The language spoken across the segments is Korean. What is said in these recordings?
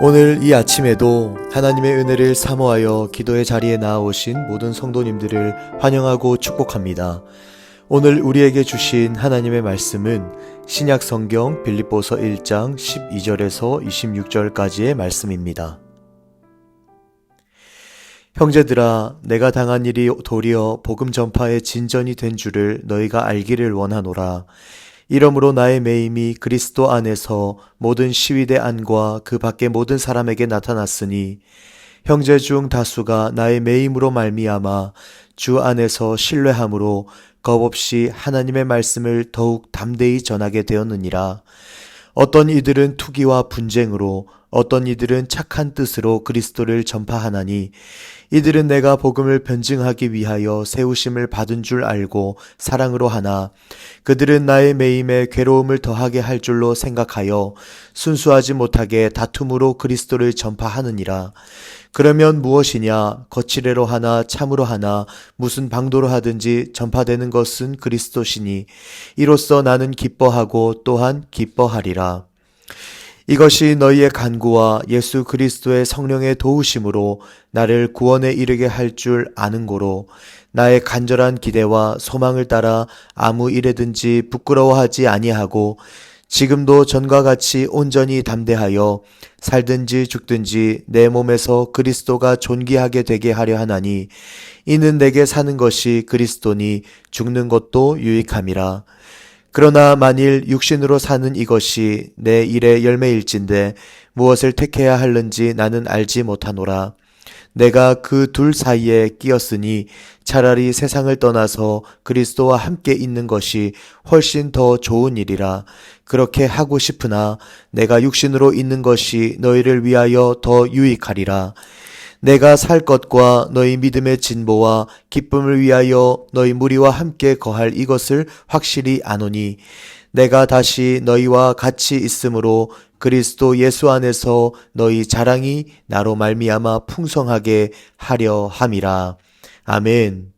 오늘 이 아침에도 하나님의 은혜를 사모하여 기도의 자리에 나아오신 모든 성도님들을 환영하고 축복합니다. 오늘 우리에게 주신 하나님의 말씀은 신약 성경 빌립보서 1장 12절에서 26절까지의 말씀입니다. 형제들아, 내가 당한 일이 도리어 복음 전파의 진전이 된 줄을 너희가 알기를 원하노라. 이러므로 나의 매임이 그리스도 안에서 모든 시위대 안과 그 밖의 모든 사람에게 나타났으니 형제 중 다수가 나의 매임으로 말미암아 주 안에서 신뢰함으로 겁없이 하나님의 말씀을 더욱 담대히 전하게 되었느니라. 어떤 이들은 투기와 분쟁으로, 어떤 이들은 착한 뜻으로 그리스도를 전파하나니 이들은 내가 복음을 변증하기 위하여 세우심을 받은 줄 알고 사랑으로 하나 그들은 나의 매임에 괴로움을 더하게 할 줄로 생각하여 순수하지 못하게 다툼으로 그리스도를 전파하느니라. 그러면 무엇이냐? 거칠애로 하나 참으로 하나 무슨 방도로 하든지 전파되는 것은 그리스도시니 이로써 나는 기뻐하고 또한 기뻐하리라. 이것이 너희의 간구와 예수 그리스도의 성령의 도우심으로 나를 구원에 이르게 할 줄 아는 고로 나의 간절한 기대와 소망을 따라 아무 일에든지 부끄러워하지 아니하고 지금도 전과 같이 온전히 담대하여 살든지 죽든지 내 몸에서 그리스도가 존귀하게 되게 하려 하나니 이는 내게 사는 것이 그리스도니 죽는 것도 유익함이라. 그러나 만일 육신으로 사는 이것이 내 일의 열매일진데 무엇을 택해야 할는지 나는 알지 못하노라. 내가 그 둘 사이에 끼었으니 차라리 세상을 떠나서 그리스도와 함께 있는 것이 훨씬 더 좋은 일이라. 그렇게 하고 싶으나 내가 육신으로 있는 것이 너희를 위하여 더 유익하리라. 내가 살 것과 너희 믿음의 진보와 기쁨을 위하여 너희 무리와 함께 거할 이것을 확실히 아노니 내가 다시 너희와 같이 있으므로 그리스도 예수 안에서 너희 자랑이 나로 말미암아 풍성하게 하려 함이라. 아멘.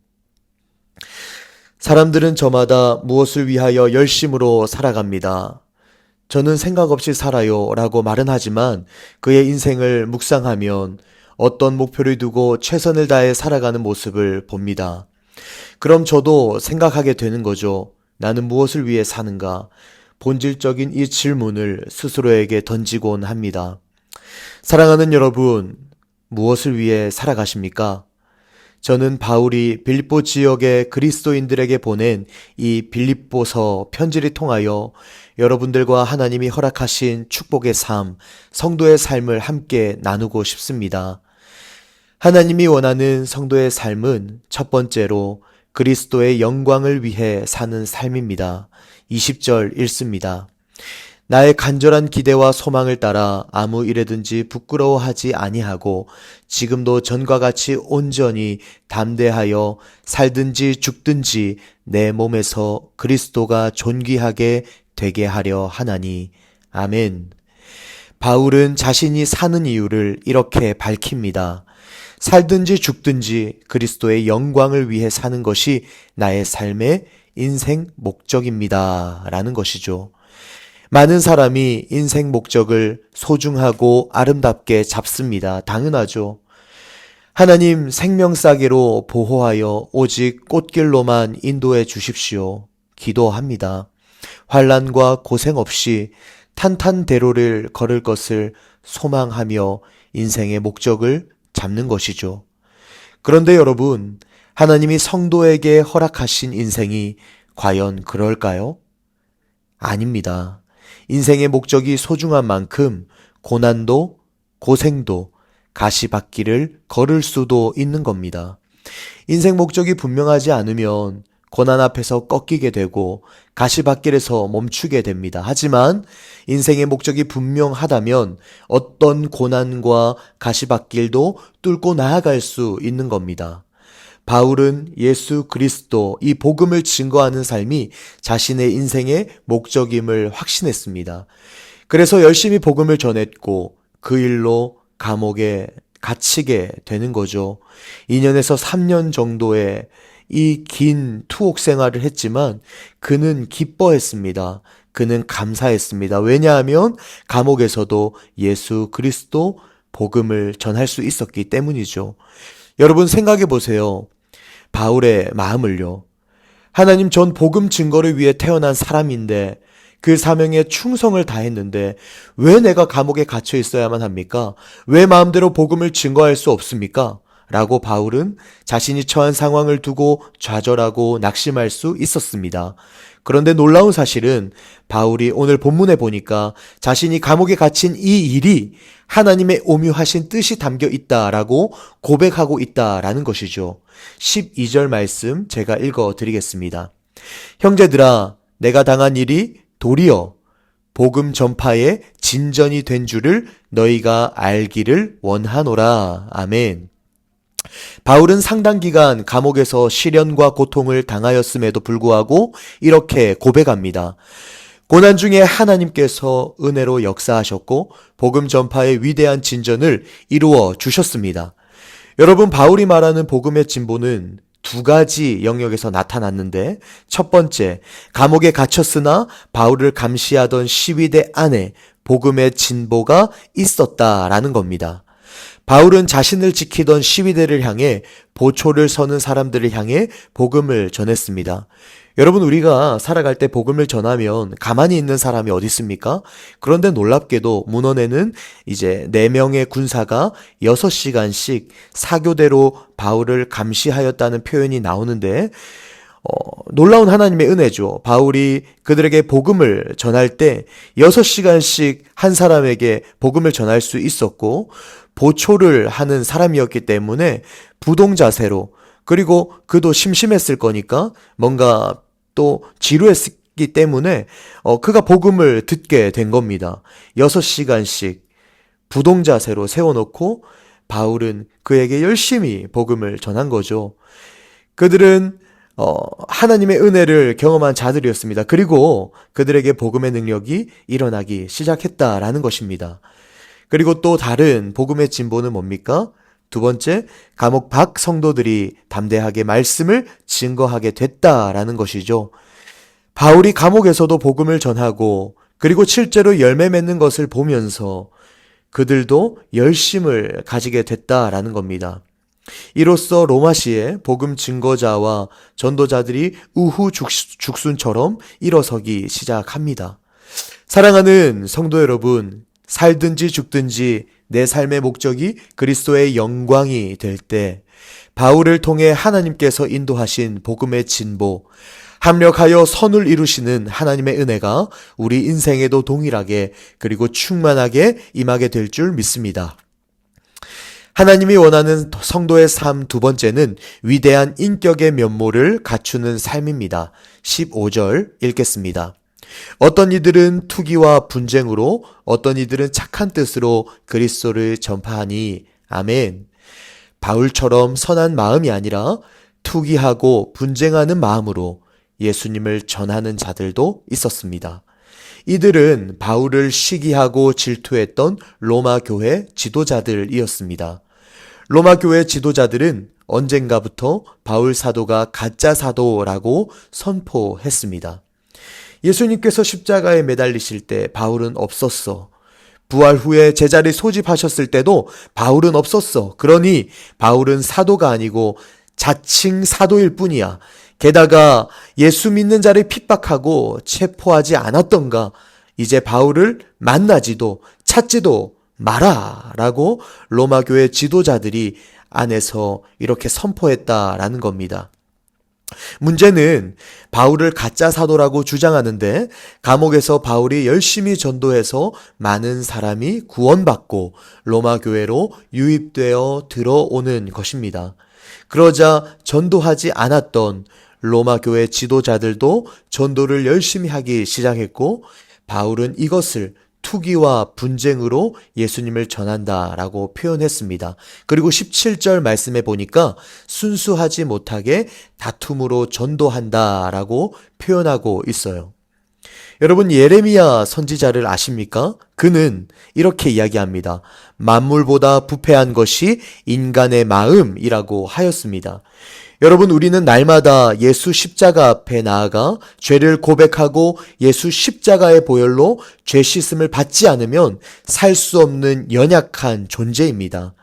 사람들은 저마다 무엇을 위하여 열심으로 살아갑니다. 저는 생각 없이 살아요 라고 말은 하지만 그의 인생을 묵상하면 어떤 목표를 두고 최선을 다해 살아가는 모습을 봅니다. 그럼 저도 생각하게 되는 거죠. 나는 무엇을 위해 사는가? 본질적인 이 질문을 스스로에게 던지곤 합니다. 사랑하는 여러분, 무엇을 위해 살아가십니까? 저는 바울이 빌립보 지역의 그리스도인들에게 보낸 이 빌립보서 편지를 통하여 여러분들과 하나님이 허락하신 축복의 삶, 성도의 삶을 함께 나누고 싶습니다. 하나님이 원하는 성도의 삶은 첫 번째로 그리스도의 영광을 위해 사는 삶입니다. 20절 읽습니다. 나의 간절한 기대와 소망을 따라 아무 일에든지 부끄러워하지 아니하고 지금도 전과 같이 온전히 담대하여 살든지 죽든지 내 몸에서 그리스도가 존귀하게 되게 하려 하나니. 아멘. 바울은 자신이 사는 이유를 이렇게 밝힙니다. 살든지 죽든지 그리스도의 영광을 위해 사는 것이 나의 삶의 인생 목적입니다. 라는 것이죠. 많은 사람이 인생 목적을 소중하고 아름답게 잡습니다. 당연하죠. 하나님 생명싸개로 보호하여 오직 꽃길로만 인도해 주십시오. 기도합니다. 환난과 고생 없이 탄탄대로를 걸을 것을 소망하며 인생의 목적을 잡는 것이죠. 그런데 여러분, 하나님이 성도에게 허락하신 인생이 과연 그럴까요? 아닙니다. 인생의 목적이 소중한 만큼 고난도, 고생도, 가시밭길을 걸을 수도 있는 겁니다. 인생 목적이 분명하지 않으면 고난 앞에서 꺾이게 되고 가시밭길에서 멈추게 됩니다. 하지만 인생의 목적이 분명하다면 어떤 고난과 가시밭길도 뚫고 나아갈 수 있는 겁니다. 바울은 예수 그리스도, 이 복음을 증거하는 삶이 자신의 인생의 목적임을 확신했습니다. 그래서 열심히 복음을 전했고 그 일로 감옥에 갇히게 되는 거죠. 2년에서 3년 정도의 이 긴 투옥 생활을 했지만 그는 기뻐했습니다. 그는 감사했습니다. 왜냐하면 감옥에서도 예수 그리스도 복음을 전할 수 있었기 때문이죠. 여러분 생각해 보세요. 바울의 마음을요. 하나님, 전 복음 증거를 위해 태어난 사람인데 그 사명에 충성을 다했는데 왜 내가 감옥에 갇혀 있어야만 합니까? 왜 마음대로 복음을 증거할 수 없습니까? 라고 바울은 자신이 처한 상황을 두고 좌절하고 낙심할 수 있었습니다. 그런데 놀라운 사실은 바울이 오늘 본문에 보니까 자신이 감옥에 갇힌 이 일이 하나님의 오묘하신 뜻이 담겨 있다라고 고백하고 있다라는 것이죠. 12절 말씀 제가 읽어 드리겠습니다. 형제들아, 내가 당한 일이 도리어 복음 전파의 진전이 된 줄을 너희가 알기를 원하노라. 아멘. 바울은 상당 기간 감옥에서 시련과 고통을 당하였음에도 불구하고 이렇게 고백합니다. 고난 중에 하나님께서 은혜로 역사하셨고 복음 전파의 위대한 진전을 이루어 주셨습니다. 여러분, 바울이 말하는 복음의 진보는 두 가지 영역에서 나타났는데, 첫 번째, 감옥에 갇혔으나 바울을 감시하던 시위대 안에 복음의 진보가 있었다라는 겁니다. 바울은 자신을 지키던 시위대를 향해 보초를 서는 사람들을 향해 복음을 전했습니다. 여러분, 우리가 살아갈 때 복음을 전하면 가만히 있는 사람이 어디 있습니까? 그런데 놀랍게도 문헌에는 이제 4명의 군사가 6시간씩 사교대로 바울을 감시하였다는 표현이 나오는데 놀라운 하나님의 은혜죠. 바울이 그들에게 복음을 전할 때 6시간씩 한 사람에게 복음을 전할 수 있었고 보초를 하는 사람이었기 때문에 부동자세로, 그리고 그도 심심했을 거니까 뭔가 또 지루했기 때문에 그가 복음을 듣게 된 겁니다. 6시간씩 부동자세로 세워놓고 바울은 그에게 열심히 복음을 전한 거죠. 그들은 하나님의 은혜를 경험한 자들이었습니다. 그리고 그들에게 복음의 능력이 일어나기 시작했다라는 것입니다. 그리고 또 다른 복음의 진보는 뭡니까? 두 번째, 감옥 밖 성도들이 담대하게 말씀을 증거하게 됐다라는 것이죠. 바울이 감옥에서도 복음을 전하고 그리고 실제로 열매 맺는 것을 보면서 그들도 열심을 가지게 됐다라는 겁니다. 이로써 로마시의 복음 증거자와 전도자들이 우후죽순처럼 일어서기 시작합니다. 사랑하는 성도 여러분, 살든지 죽든지 내 삶의 목적이 그리스도의 영광이 될 때 바울을 통해 하나님께서 인도하신 복음의 진보, 합력하여 선을 이루시는 하나님의 은혜가 우리 인생에도 동일하게 그리고 충만하게 임하게 될 줄 믿습니다. 하나님이 원하는 성도의 삶 두 번째는 위대한 인격의 면모를 갖추는 삶입니다. 15절 읽겠습니다. 어떤 이들은 투기와 분쟁으로, 어떤 이들은 착한 뜻으로 그리스도를 전파하니. 아멘. 바울처럼 선한 마음이 아니라 투기하고 분쟁하는 마음으로 예수님을 전하는 자들도 있었습니다. 이들은 바울을 시기하고 질투했던 로마 교회 지도자들이었습니다. 로마 교회 지도자들은 언젠가부터 바울 사도가 가짜 사도라고 선포했습니다. 예수님께서 십자가에 매달리실 때 바울은 없었어. 부활 후에 제자를 소집하셨을 때도 바울은 없었어. 그러니 바울은 사도가 아니고 자칭 사도일 뿐이야. 게다가 예수 믿는 자를 핍박하고 체포하지 않았던가? 이제 바울을 만나지도 찾지도 마라 라고 로마 교회 지도자들이 안에서 이렇게 선포했다라는 겁니다. 문제는 바울을 가짜 사도라고 주장하는데 감옥에서 바울이 열심히 전도해서 많은 사람이 구원받고 로마 교회로 유입되어 들어오는 것입니다. 그러자 전도하지 않았던 로마 교회 지도자들도 전도를 열심히 하기 시작했고 바울은 이것을 투기와 분쟁으로 예수님을 전한다라고 표현했습니다. 그리고 17절 말씀에 보니까 순수하지 못하게 다툼으로 전도한다라고 표현하고 있어요. 여러분, 예레미야 선지자를 아십니까? 그는 이렇게 이야기합니다. 만물보다 부패한 것이 인간의 마음이라고 하였습니다. 여러분, 우리는 날마다 예수 십자가 앞에 나아가 죄를 고백하고 예수 십자가의 보혈로 죄 씻음을 받지 않으면 살 수 없는 연약한 존재입니다.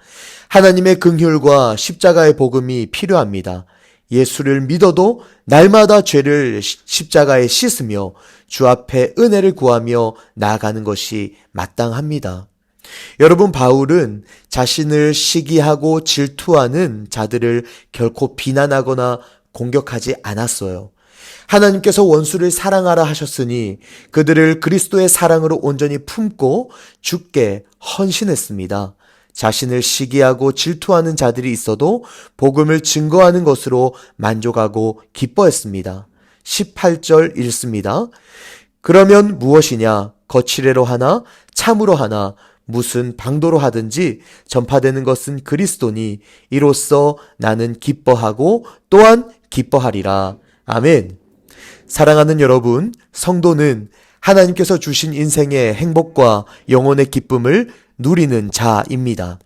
하나님의 긍휼과 십자가의 복음이 필요합니다. 예수를 믿어도 날마다 죄를 십자가에 씻으며 주 앞에 은혜를 구하며 나아가는 것이 마땅합니다. 여러분, 바울은 자신을 시기하고 질투하는 자들을 결코 비난하거나 공격하지 않았어요. 하나님께서 원수를 사랑하라 하셨으니 그들을 그리스도의 사랑으로 온전히 품고 주께 헌신했습니다. 자신을 시기하고 질투하는 자들이 있어도 복음을 증거하는 것으로 만족하고 기뻐했습니다. 18절 읽습니다. 그러면 무엇이냐? 거칠애로 하나 참으로 하나 무슨 방도로 하든지 전파되는 것은 그리스도니 이로써 나는 기뻐하고 또한 기뻐하리라. 아멘. 사랑하는 여러분, 성도는 하나님께서 주신 인생의 행복과 영혼의 기쁨을 누리는 자입니다.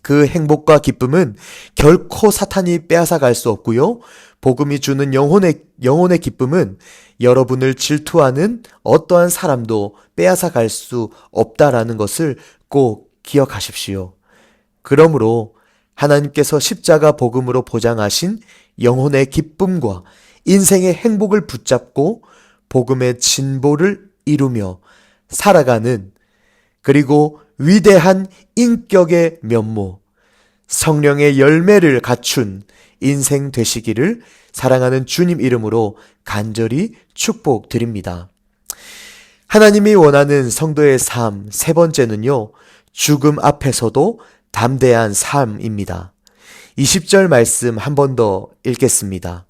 그 행복과 기쁨은 결코 사탄이 빼앗아 갈 수 없고요. 복음이 주는 영혼의 기쁨은 여러분을 질투하는 어떠한 사람도 빼앗아 갈 수 없다라는 것을 꼭 기억하십시오. 그러므로 하나님께서 십자가 복음으로 보장하신 영혼의 기쁨과 인생의 행복을 붙잡고 복음의 진보를 이루며 살아가는, 그리고 위대한 인격의 면모, 성령의 열매를 갖춘 인생 되시기를 사랑하는 주님 이름으로 간절히 축복드립니다. 하나님이 원하는 성도의 삶 세 번째는요, 죽음 앞에서도 담대한 삶입니다. 20절 말씀 한 번 더 읽겠습니다.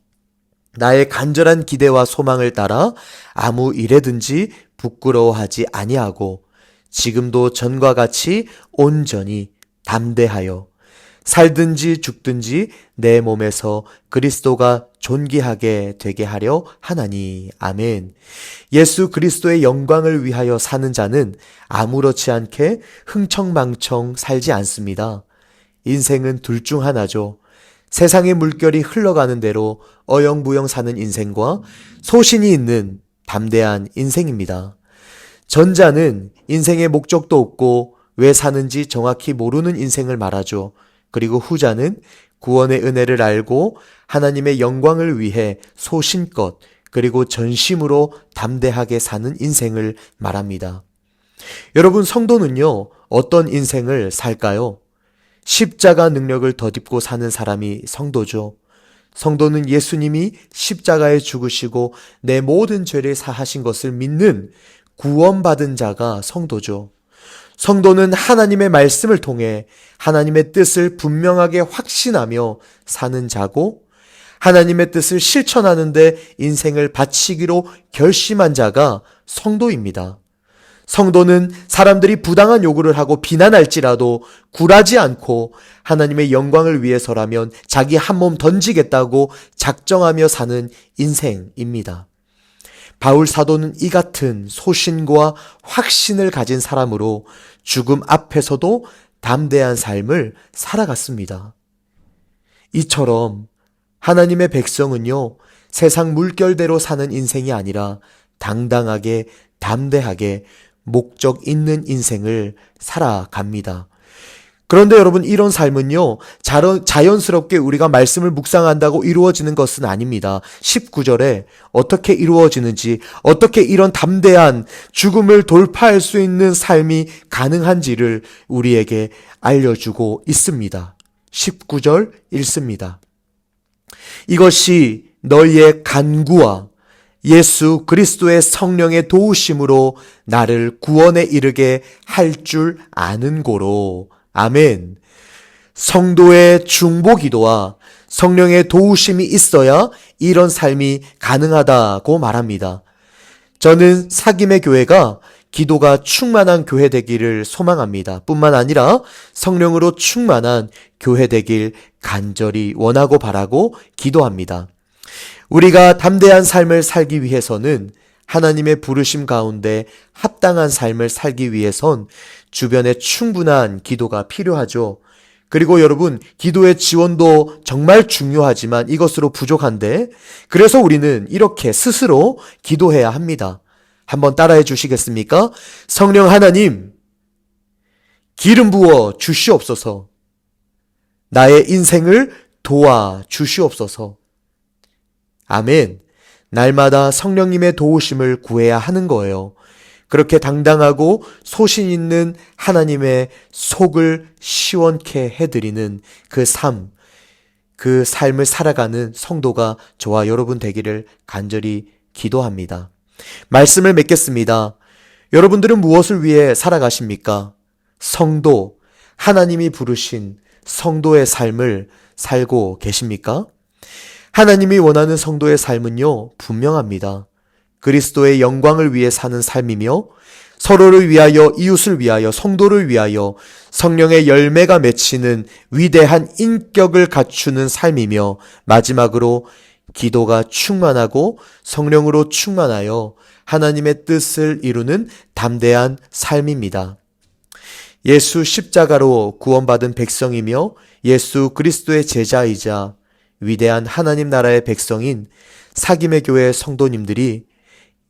나의 간절한 기대와 소망을 따라 아무 일에든지 부끄러워하지 아니하고 지금도 전과 같이 온전히 담대하여 살든지 죽든지 내 몸에서 그리스도가 존귀하게 되게 하려 하나니. 아멘. 예수 그리스도의 영광을 위하여 사는 자는 아무렇지 않게 흥청망청 살지 않습니다. 인생은 둘 중 하나죠. 세상의 물결이 흘러가는 대로 어영부영 사는 인생과 소신이 있는 담대한 인생입니다. 전자는 인생의 목적도 없고 왜 사는지 정확히 모르는 인생을 말하죠. 그리고 후자는 구원의 은혜를 알고 하나님의 영광을 위해 소신껏 그리고 전심으로 담대하게 사는 인생을 말합니다. 여러분, 성도는요, 어떤 인생을 살까요? 십자가 능력을 덧입고 사는 사람이 성도죠. 성도는 예수님이 십자가에 죽으시고 내 모든 죄를 사하신 것을 믿는 구원받은 자가 성도죠. 성도는 하나님의 말씀을 통해 하나님의 뜻을 분명하게 확신하며 사는 자고, 하나님의 뜻을 실천하는데 인생을 바치기로 결심한 자가 성도입니다. 성도는 사람들이 부당한 요구를 하고 비난할지라도 굴하지 않고 하나님의 영광을 위해서라면 자기 한 몸 던지겠다고 작정하며 사는 인생입니다. 바울 사도는 이 같은 소신과 확신을 가진 사람으로 죽음 앞에서도 담대한 삶을 살아갔습니다. 이처럼 하나님의 백성은요, 세상 물결대로 사는 인생이 아니라 당당하게, 담대하게 목적 있는 인생을 살아갑니다. 그런데 여러분, 이런 삶은요, 자연스럽게 우리가 말씀을 묵상한다고 이루어지는 것은 아닙니다. 19절에 어떻게 이루어지는지, 어떻게 이런 담대한 죽음을 돌파할 수 있는 삶이 가능한지를 우리에게 알려주고 있습니다. 19절 읽습니다. 이것이 너희의 간구와 예수 그리스도의 성령의 도우심으로 나를 구원에 이르게 할 줄 아는 고로. 아멘. 성도의 중보기도와 성령의 도우심이 있어야 이런 삶이 가능하다고 말합니다. 저는 사김의 교회가 기도가 충만한 교회 되기를 소망합니다. 뿐만 아니라 성령으로 충만한 교회 되길 간절히 원하고 바라고 기도합니다. 우리가 담대한 삶을 살기 위해서는, 하나님의 부르심 가운데 합당한 삶을 살기 위해선 주변에 충분한 기도가 필요하죠. 그리고 여러분, 기도의 지원도 정말 중요하지만 이것으로 부족한데, 그래서 우리는 이렇게 스스로 기도해야 합니다. 한번 따라해 주시겠습니까? 성령 하나님, 기름 부어 주시옵소서. 나의 인생을 도와 주시옵소서. 아멘. 날마다 성령님의 도우심을 구해야 하는 거예요. 그렇게 당당하고 소신 있는 하나님의 속을 시원케 해드리는 그 삶을 살아가는 성도가 저와 여러분 되기를 간절히 기도합니다. 말씀을 맺겠습니다. 여러분들은 무엇을 위해 살아가십니까? 성도, 하나님이 부르신 성도의 삶을 살고 계십니까? 하나님이 원하는 성도의 삶은요, 분명합니다. 그리스도의 영광을 위해 사는 삶이며 서로를 위하여, 이웃을 위하여, 성도를 위하여 성령의 열매가 맺히는 위대한 인격을 갖추는 삶이며 마지막으로 기도가 충만하고 성령으로 충만하여 하나님의 뜻을 이루는 담대한 삶입니다. 예수 십자가로 구원받은 백성이며 예수 그리스도의 제자이자 위대한 하나님 나라의 백성인 사김의 교회 성도님들이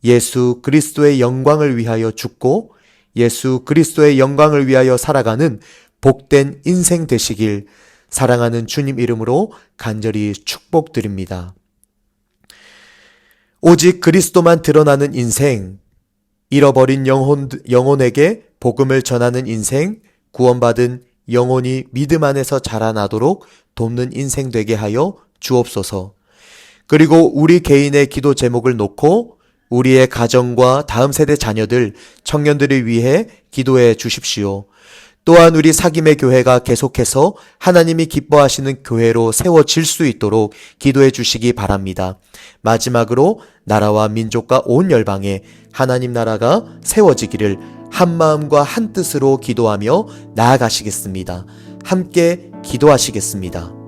예수 그리스도의 영광을 위하여 죽고 예수 그리스도의 영광을 위하여 살아가는 복된 인생 되시길 사랑하는 주님 이름으로 간절히 축복드립니다. 오직 그리스도만 드러나는 인생, 잃어버린 영혼에게 복음을 전하는 인생, 구원받은 영혼이 믿음 안에서 자라나도록 돕는 인생 되게 하여 주옵소서. 그리고 우리 개인의 기도 제목을 놓고 우리의 가정과 다음 세대 자녀들, 청년들을 위해 기도해 주십시오. 또한 우리 사김의 교회가 계속해서 하나님이 기뻐하시는 교회로 세워질 수 있도록 기도해 주시기 바랍니다. 마지막으로 나라와 민족과 온 열방에 하나님 나라가 세워지기를 한 마음과 한 뜻으로 기도하며 나아가시겠습니다. 함께 기도하시겠습니다.